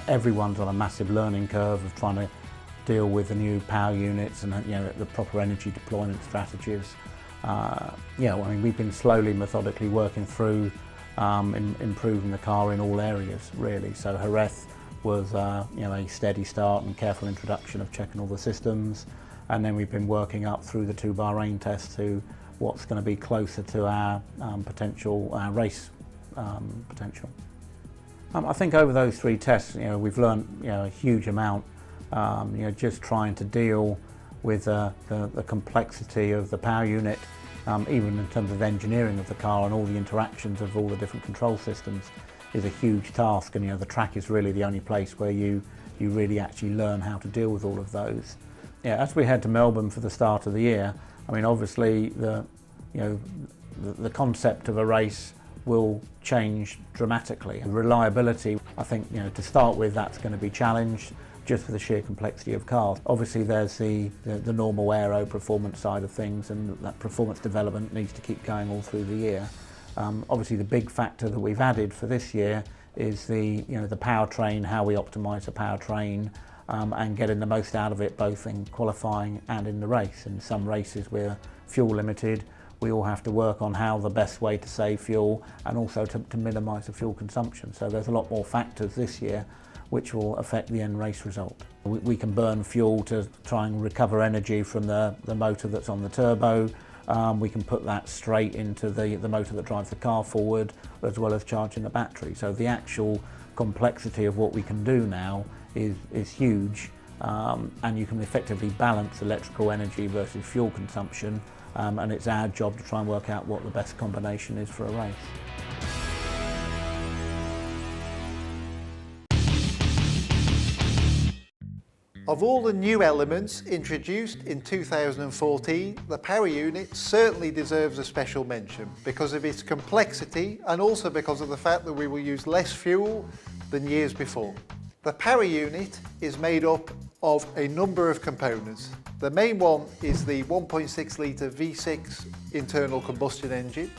Everyone's on a massive learning curve of trying to deal with the new power units and the proper energy deployment strategies. We've been slowly, methodically working through improving the car in all areas, really. So Jerez was a steady start and careful introduction of checking all the systems, and then we've been working up through the 2 Bahrain tests to what's going to be closer to our race potential. I think over those 3 tests, we've learned a huge amount. Just trying to deal with the complexity of the power unit, even in terms of engineering of the car and all the interactions of all the different control systems, is a huge task. And the track is really the only place where you really actually learn how to deal with all of those. As we head to Melbourne for the start of the year, obviously the concept of a race will change dramatically. Reliability, I think, to start with, that's going to be challenged just for the sheer complexity of cars. Obviously there's the normal aero performance side of things, and that performance development needs to keep going all through the year. Obviously the big factor that we've added for this year is the powertrain, how we optimise the powertrain, and getting the most out of it both in qualifying and in the race. In some races we're fuel limited. We all have to work on how the best way to save fuel and also to minimise the fuel consumption. So there's a lot more factors this year which will affect the end race result. We can burn fuel to try and recover energy from the motor that's on the turbo. We can put that straight into the motor that drives the car forward, as well as charging the battery. So the actual complexity of what we can do now is huge, and you can effectively balance electrical energy versus fuel consumption, and it's our job to try and work out what the best combination is for a race. Of all the new elements introduced in 2014, the power unit certainly deserves a special mention because of its complexity and also because of the fact that we will use less fuel than years before. The power unit is made up of a number of components. The main one is the 1.6 litre V6 internal combustion engine.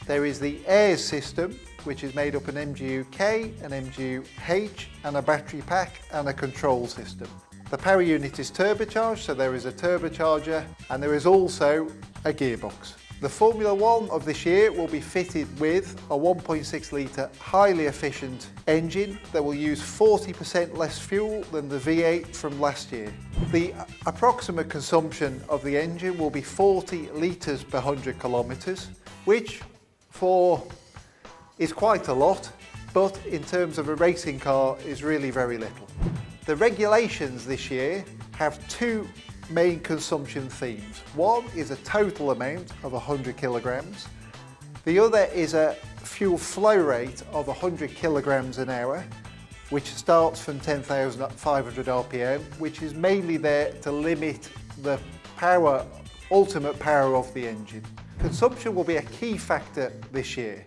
There is the AIRS system, which is made up of an MGU-K, an MGU-H, and a battery pack and a control system. The power unit is turbocharged, so there is a turbocharger, and there is also a gearbox. The Formula 1 of this year will be fitted with a 1.6 litre highly efficient engine that will use 40% less fuel than the V8 from last year. The approximate consumption of the engine will be 40 litres per 100 kilometres, which is quite a lot, but in terms of a racing car is really very little. The regulations this year have 2 main consumption themes. One is a total amount of 100 kilograms. The other is a fuel flow rate of 100 kilograms an hour, which starts from 10,500 RPM, which is mainly there to limit the ultimate power of the engine. Consumption will be a key factor this year,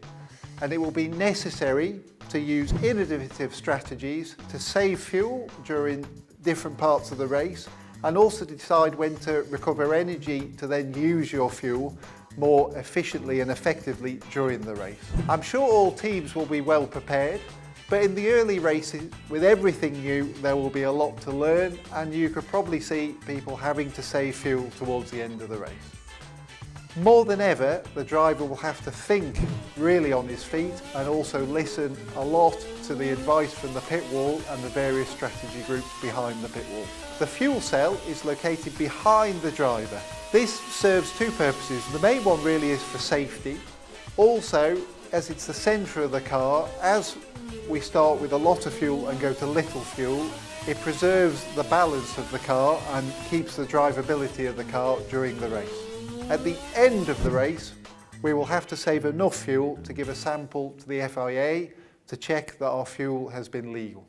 and it will be necessary to use innovative strategies to save fuel during different parts of the race, and also decide when to recover energy to then use your fuel more efficiently and effectively during the race. I'm sure all teams will be well prepared, but in the early races, with everything new, there will be a lot to learn, and you could probably see people having to save fuel towards the end of the race. More than ever, the driver will have to think really on his feet and also listen a lot to the advice from the pit wall and the various strategy groups behind the pit wall. The fuel cell is located behind the driver. This serves 2 purposes. The main one really is for safety. Also, as it's the centre of the car, as we start with a lot of fuel and go to little fuel, it preserves the balance of the car and keeps the drivability of the car during the race. At the end of the race, we will have to save enough fuel to give a sample to the FIA to check that our fuel has been legal.